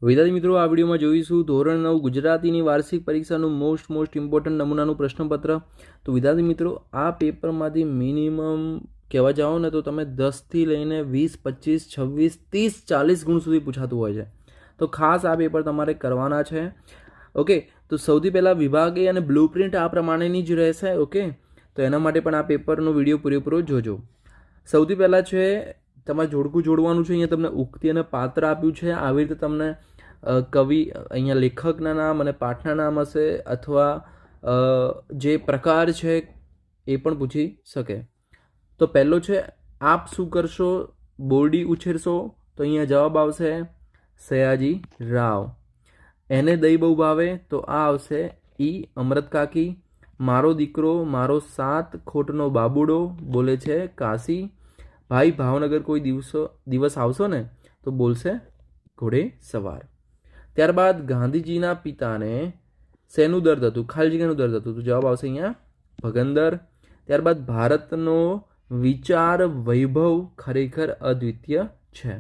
વિદ્યાર્થી મિત્રો, આ વિડીયોમાં જોઈશું ધોરણ 9 ગુજરાતીની વાર્ષિક પરીક્ષાનું મોસ્ટ ઇમ્પોર્ટન્ટ નમૂનાનું પ્રશ્નપત્ર. તો વિદ્યાર્થી મિત્રો, આ પેપરમાંથી મિનિમમ કહેવા જાઓ ને તો તમે 10થી લઈને 20, 25, 26, 30, 40 ગુણ સુધી પૂછાતું હોય છે. તો ખાસ આ પેપર તમારે કરવાના છે. ઓકે, તો સૌથી પહેલાં વિભાગ એ અને બ્લુપ્રિન્ટ આ પ્રમાણેની જ રહેશે. ઓકે, તો એના માટે પણ આ પેપરનો વિડીયો પૂરેપૂરો જોજો. સૌથી પહેલાં છે તમારે જોડકું જોડવાનું છે. અહીંયા તમને ઉક્તિ અને પાત્ર આપ્યું છે. આવી રીતે તમને કવિ અહીંયા લેખકના નામ અને પાઠના નામ હશે, અથવા જે પ્રકાર છે એ પણ પૂછી શકે. તો પહેલો છે, આપ શું કરશો? બોરડી ઉછેરશો? તો અહીંયા જવાબ આવશે સયાજી રાવ. એને દહીં બહુ ભાવે? તો આ આવશે ઈ અમૃત કાકી. મારો દીકરો મારો 7 ખોટનો બાબુડો, બોલે છે કાશી. ભાઈ ભાવનગર કોઈ દિવસ આવશો ને? તો બોલશે ઘોડે સવાર. ત્યારબાદ ગાંધીજીના પિતાને શેનું દર્દ હતું? ખાલી જગ્યાનું દર્દ હતું. તો જવાબ આવશે અહીંયા ભગંદર. ત્યારબાદ ભારતનો વિચાર વૈભવ ખરેખર અદ્વિતીય છે.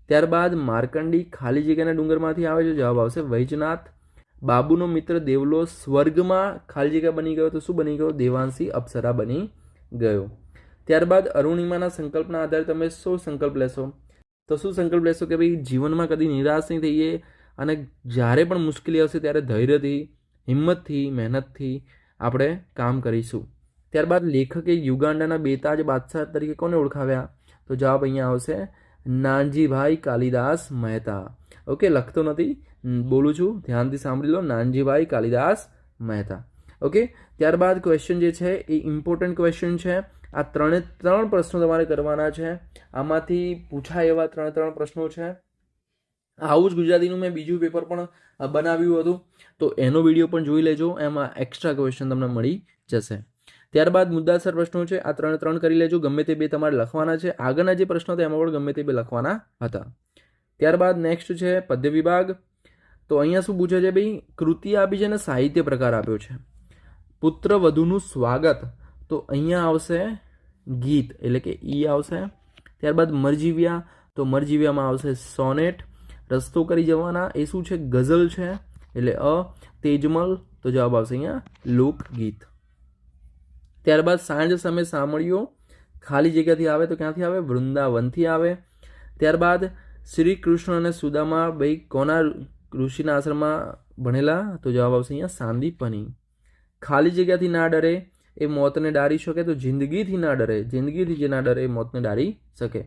ત્યારબાદ માર્કંડી ખાલી જગ્યાના ડુંગરમાંથી આવે છે. જવાબ આવશે વૈજનાથ. બાબુનો મિત્ર દેવલો સ્વર્ગમાં ખાલી જગ્યા બની ગયો. તો શું બની ગયો? દેવાંશી અપ્સરા બની ગયો. ત્યારબાદ અરુણિમાના સંકલ્પના આધારે તમે શું સંકલ્પ લેશો? તો શું સંકલ્પ લેશો કે ભાઈ જીવનમાં કદી નિરાશ નહીં થઈએ અને જ્યારે પણ મુશ્કેલી આવશે ત્યારે ધૈર્યથી, હિંમતથી, મહેનતથી આપણે કામ કરીશું. ત્યારબાદ લેખકે યુગાન્ડાના બેતાજ બાદશાહ તરીકે કોને ઓળખાવ્યા? તો જવાબ અહીંયા આવશે નાનજીભાઈ કાલિદાસ મહેતા. ઓકે, લખતો નથી, બોલું છું, ધ્યાનથી સાંભળી લો. નાનજીભાઈ કાલિદાસ મહેતા. ઓકે, ત્યારબાદ ક્વેશ્ચન જે છે એ ઇમ્પોર્ટન્ટ ક્વેશ્ચન છે. આ 3 પ્રશ્નો તમારે કરવાના છે. આમાંથી પૂછાય એવા 3 પ્રશ્નો છે. આવું જ ગુજરાતીનું મેં બીજું પેપર પણ બનાવ્યું હતું, તો એનો વિડીયો પણ જોઈ લેજો. એમાં એક્સ્ટ્રા ક્વેશ્ચન તમને મળી જશે. ત્યારબાદ મુદ્દાસર પ્રશ્નો છે. આ 3 કરી લેજો. ગમે તે 2 તમારે લખવાના છે. આગળના જે પ્રશ્નો હતા એમાં પણ ગમે તે 2 લખવાના હતા. ત્યારબાદ નેક્સ્ટ છે પદ્ય વિભાગ. તો અહીંયા શું પૂછે છે ભાઈ? કૃતિ આપી છે અને સાહિત્ય પ્રકાર આપ્યો છે. પુત્ર વધુનું સ્વાગત, તો અહીંયા આવશે ગીત, એટલે કે ઈ આવશે. ત્યારબાદ મરજીવ્યા, તો મરજીવ્યામાં આવશે સોનેટ. રસ્તો કરી જવાના, એ શું છે? ગઝલ છે, એટલે અ. તેજમલ, તો જવાબ આવશે અહીંયા લોકગીત. ત્યારબાદ સાંજ સમય સાંભળ્યો, ખાલી જગ્યાથી આવે તો ક્યાંથી આવે? વૃંદાવનથી આવે. ત્યારબાદ શ્રી કૃષ્ણ અને સુદામા ભાઈ કોના ઋષિના આશ્રમમાં ભણેલા? તો જવાબ આવશે અહીંયા સાંદીપની. ખાલી જગ્યાથી ના ડરે એ મોતને ડારી શકે? તો જિંદગીથી ના ડરે, જિંદગીથી જે ના ડરે એ મોતને ડારી શકે.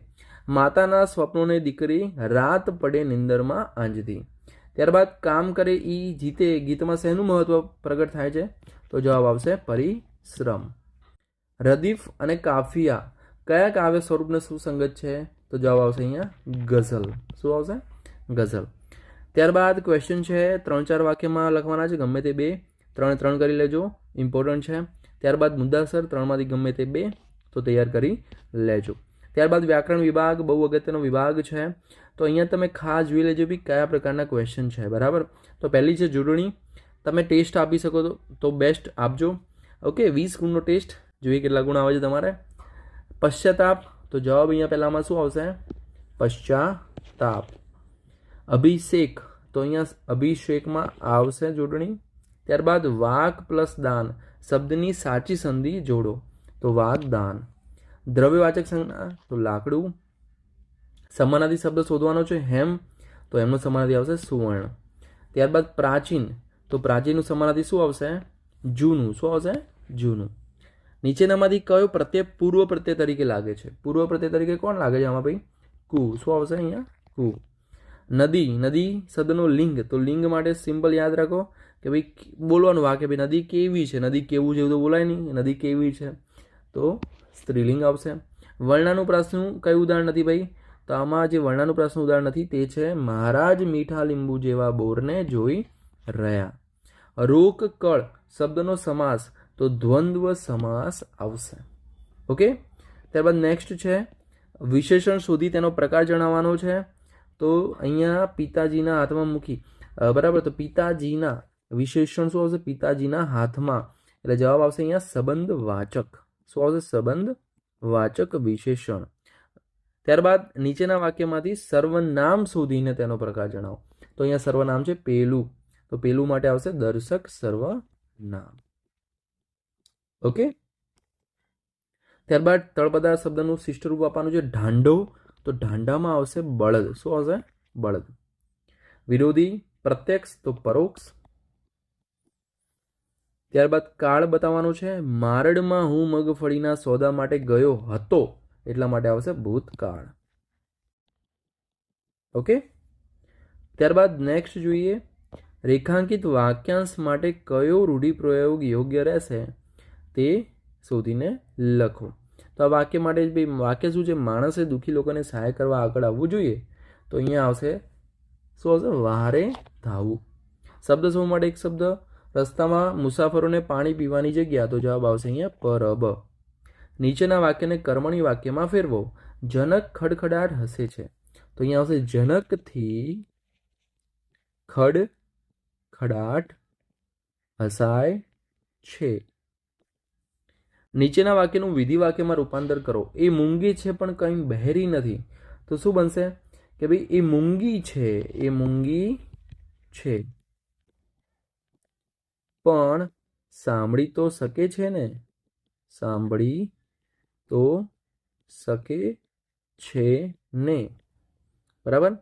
માતાના સ્વપ્નોને દીકરી રાત પડે નિંદરમાં આંજતી. ત્યારબાદ કામ કરે ઈ જીતે, ગીતમાં શેનું મહત્વ પ્રગટ થાય છે? તો જવાબ આવશે પરિશ્રમ. રદીફ અને કાફિયા કયા કાવ્ય સ્વરૂપને સુસંગત છે? તો જવાબ આવશે અહીંયા ગઝલ. શું આવશે? ગઝલ. ત્યારબાદ ક્વેશ્ચન છે 3-4 વાક્યમાં લખવાના છે. ગમે તે 2, 3 કરી લેજો, ઇમ્પોર્ટન્ટ છે. ત્યારબાદ મુદ્દાસર 3માંથી ગમે તે 2 તો તૈયાર કરી લેજો. ત્યારબાદ વ્યાકરણ વિભાગ, બહુ અગત્યનો વિભાગ છે. તો અહીંયા તમે ખાસ જોઈ લેજો બી કયા પ્રકારના ક્વેશ્ચન છે. બરાબર. તો પહેલી છે જોડણી. તમે ટેસ્ટ આપી શકો તો બેસ્ટ આપજો. ઓકે, 20 ગુણનો ટેસ્ટ, જોઈએ કેટલા ગુણ આવે છે તમારે. પશ્ચાતાપ, તો જવાબ અહીંયા પહેલામાં શું આવશે? પશ્ચાતાપ. અભિષેક, તો અહીંયા અભિષેકમાં આવશે જોડણી. ત્યારબાદ વાક પ્લસ દાન, શબ્દની સાચી સંધિ જોડો, તો વાગદાન. દ્રવ્યવાચક સંજ્ઞા, તો લાકડું. સમાનાર્થી શબ્દ શોધવાનો છે. હેમ, તો એમનો સમાનાર્થી આવશે સુવર્ણ. ત્યારબાદ પ્રાચીન, તો પ્રાચીનનું સમાનાર્થી શું આવશે? જૂનું. શું આવશે? જૂનું. નીચેનામાંથી કયો પ્રત્યય પૂર્વ પ્રત્યય તરીકે લાગે છે? પૂર્વ પ્રત્યય તરીકે કોણ લાગે છે આમાં ભાઈ? કુ. શું આવશે અહીંયા? કુ. નદી, નદી શબ્દનો લિંગ, તો લિંગ માટે સિમ્પલ યાદ રાખો કે ભાઈ બોલવાનું વાક્ય ભાઈ નદી કેવી છે, નદી કેવું છે એવું તો બોલાય નહીં. નદી કેવી છે તો સ્ત્રીલિંગ આવશે. વર્ણાનું પ્રાસનું કયું ઉદાહરણ નથી ભાઈ? તો આમાં જે વર્ણાનું પ્રાસનું ઉદાહરણ નથી તે છે મહારાજ મીઠા લીંબુ જેવા બોરને જોઈ રહ્યા. રોક કળ શબ્દનો સમાસ, તો દ્વંદ્વ સમાસ આવશે. ઓકે, ત્યારબાદ નેક્સ્ટ છે વિશેષણ શોધી તેનો પ્રકાર જણાવવાનો છે. તો અહીંયા પિતાજીના હાથમાં મૂકી, બરાબર. તો પિતાજીના વિશેષણ શું આવશે? પિતાજીના હાથમાં, એટલે જવાબ આવશે અહીંયા સંબંધ વાચક. શું આવશે? સંબંધ વાચક વિશેષણ. ત્યારબાદ નીચેના વાક્યમાંથી સર્વનામ શોધીને તેનો પ્રકાર જણાવો. તો અહીંયા સર્વનામ છે પેલું, તો પેલું માટે આવશે દર્શક સર્વનામ. ઓકે. ત્યારબાદ તળપદા શબ્દનું શિષ્ટ રૂપ આપવાનું છે ઢાંઢો, તો ઢાંઢામાં આવશે બળદ. શું આવશે? બળદ. વિરોધી પ્રત્યક્ષ તો પરોક્ષ. ત્યારબાદ કાળ બતાવવાનું છે. મારડમાં હું મગફળીના સોદા માટે ગયો હતો, એટલા માટે આવશે ભૂતકાળ. ઓકે. ત્યારબાદ નેક્સ્ટ જોઈએ, રેખાંકિત વાક્યાંશ માટે કયો રૂઢિપ્રયોગ યોગ્ય રહેશે તે શોધીને લખો. તો આ વાક્ય માટે વાક્ય શું છે? માણસે દુઃખી લોકોને સહાય કરવા આગળ આવવું જોઈએ, તો અહીંયા આવશે શું આવશે? વારે ધાવવું. શબ્દ સમૂહ માટે એક શબ્દ, રસ્તામાં મુસાફરોને પાણી પીવાની જગ્યા, તો જવાબ આવશે અહીંયા પરબ. નીચેના વાક્યને કર્મણી વાક્યમાં ફેરવો. જનક ખડખડાટ હસે છે, તો અહીંયા આવશે જનકથી ખડખડાટ હસાય છે. નીચેના વાક્યનું વિધિ વાક્યમાં રૂપાંતર કરો. એ મૂંગી છે પણ કંઈ બહેરી નથી, તો શું બનશે કે ભાઈ એ મૂંગી છે, એ મૂંગી છે પણ સાંભળી તો શકે છે ને, સાંભળી તો શકે છે ને. બરાબર.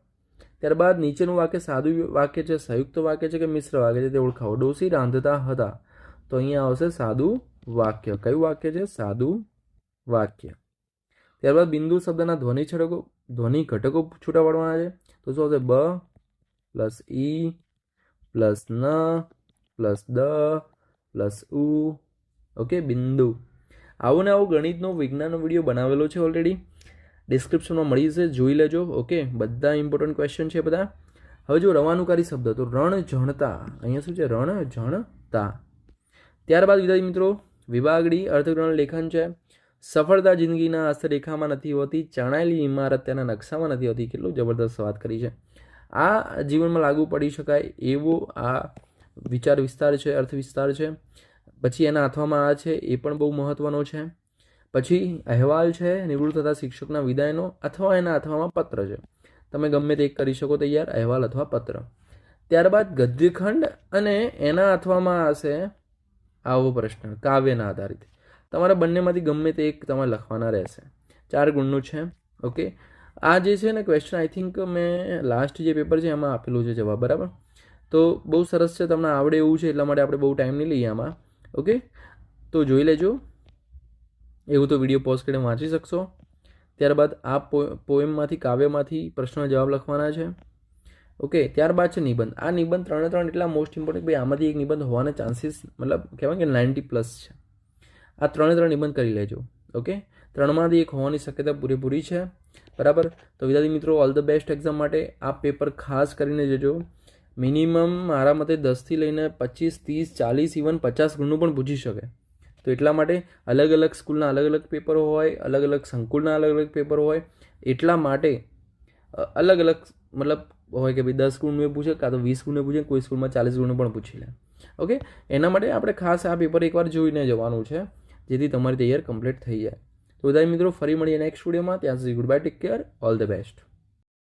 ત્યારબાદ નીચેનું વાક્ય સાદું વાક્ય છે, સંયુક્ત વાક્ય છે કે મિશ્ર વાક્ય છે તે ઓળખાવો. ડોસી રાંધતા હતા, તો અહીંયા આવશે સાદું વાક્ય. કયું વાક્ય છે? સાદું વાક્ય. ત્યારબાદ બિંદુ શબ્દના ધ્વનિ ઘટકો છૂટા પાડવાના છે, તો શું આવશે? બ પ્લસ ઈ પ્લસ ન પ્લસ દ પ્લસ ઉ. ઓકે. બિંદુ. આવું ને આવું ગણિતનો વિજ્ઞાનનો વિડીયો બનાવેલો છે ઓલરેડી, ડિસ્ક્રિપ્શનમાં મળી જશે, જોઈ લેજો. ઓકે. બધા ઇમ્પોર્ટન્ટ ક્વેશ્ચન છે બધા. હવે જો રવાનુકારી શબ્દ, તો રણ જણતા, અહીંયા શું છે? રણ જણતા. ત્યારબાદ વિદ્યાર્થી મિત્રો વિભાગડી અર્થગ્રહણ લેખન છે. સફળતા જિંદગીના હસ્તરેખામાં નથી હોતી, ચણાયેલી ઇમારત તેના નકશામાં નથી હોતી. કેટલું જબરદસ્ત વાત કરી છે. આ જીવનમાં લાગુ પડી શકાય એવો આ વિચાર વિસ્તાર છે, અર્થ વિસ્તાર છે. પછી એના હાથમાં આ છે, એ પણ બહુ મહત્વનો છે. પછી અહેવાલ છે, નિવૃત્ત થતા શિક્ષકના વિદાયનો, અથવા એના હાથમાં પત્ર છે. તમે ગમે તે એક કરી શકો તૈયાર, અહેવાલ અથવા પત્ર. ત્યારબાદ ગદ્યખંડ અને એના હાથમાં હશે આવો પ્રશ્ન કાવ્યના આધારિત. તમારે બંનેમાંથી ગમે તે એક તમારે લખવાના રહેશે. 4 ગુણનું છે. ઓકે. આ જે છે ને ક્વેશ્ચન આઈ થિંક મેં લાસ્ટ જે પેપર છે એમાં આપેલું છે જવાબ. બરાબર. તો બહુ સરસ છે, તમને આવડે એવું છે, એટલા માટે આપણે બહુ ટાઈમ નહીં લઈએ આમાં. ઓકે. તો જોઈ લેજો, એવું તો વિડીયો પોઝ કરીને વાંચી શકશો. ત્યારબાદ આ પોએમમાંથી કાવ્યમાંથી પ્રશ્નનો જવાબ લખવાના છે. ઓકે. ત્યારબાદ છે નિબંધ. આ નિબંધ 3 એટલા મોસ્ટ ઇમ્પોર્ટન્ટ, ભાઈ આમાંથી એક નિબંધ હોવાના ચાન્સીસ મતલબ કહેવાય કે 90+ છે. આ 3 નિબંધ કરી લેજો. ઓકે. 3માંથી એક હોવાની શક્યતા પૂરેપૂરી છે. બરાબર. તો વિદ્યાર્થી મિત્રો ઓલ ધ બેસ્ટ એક્ઝામ માટે. આ પેપર ખાસ કરીને જજો. મિનિમમ મારા મતે 10થી લઈને 25, 30, 40 ઇવન 50 ગુણનું પણ પૂછી શકે. તો એટલા માટે અલગ અલગ સ્કૂલના અલગ અલગ પેપર હોય, અલગ અલગ સંકુલના અલગ અલગ પેપર હોય, એટલા માટે અલગ અલગ મતલબ હોય કે ભાઈ 10 ગુણનું પૂછે, કાં તો 20 ગુણનું પૂછે, કોઈ સ્કૂલમાં 40 ગુણનું પણ પૂછી લે. ઓકે. એના માટે આપણે ખાસ આ પેપર એકવાર જોઈને જવાનું છે, જેથી તમારી તૈયાર કમ્પ્લીટ થઈ જાય. તો બધા મિત્રો ફરી મળીએ નેક્સ્ટ વિડીયોમાં. ત્યાં સુધી good bye, take care, all the best.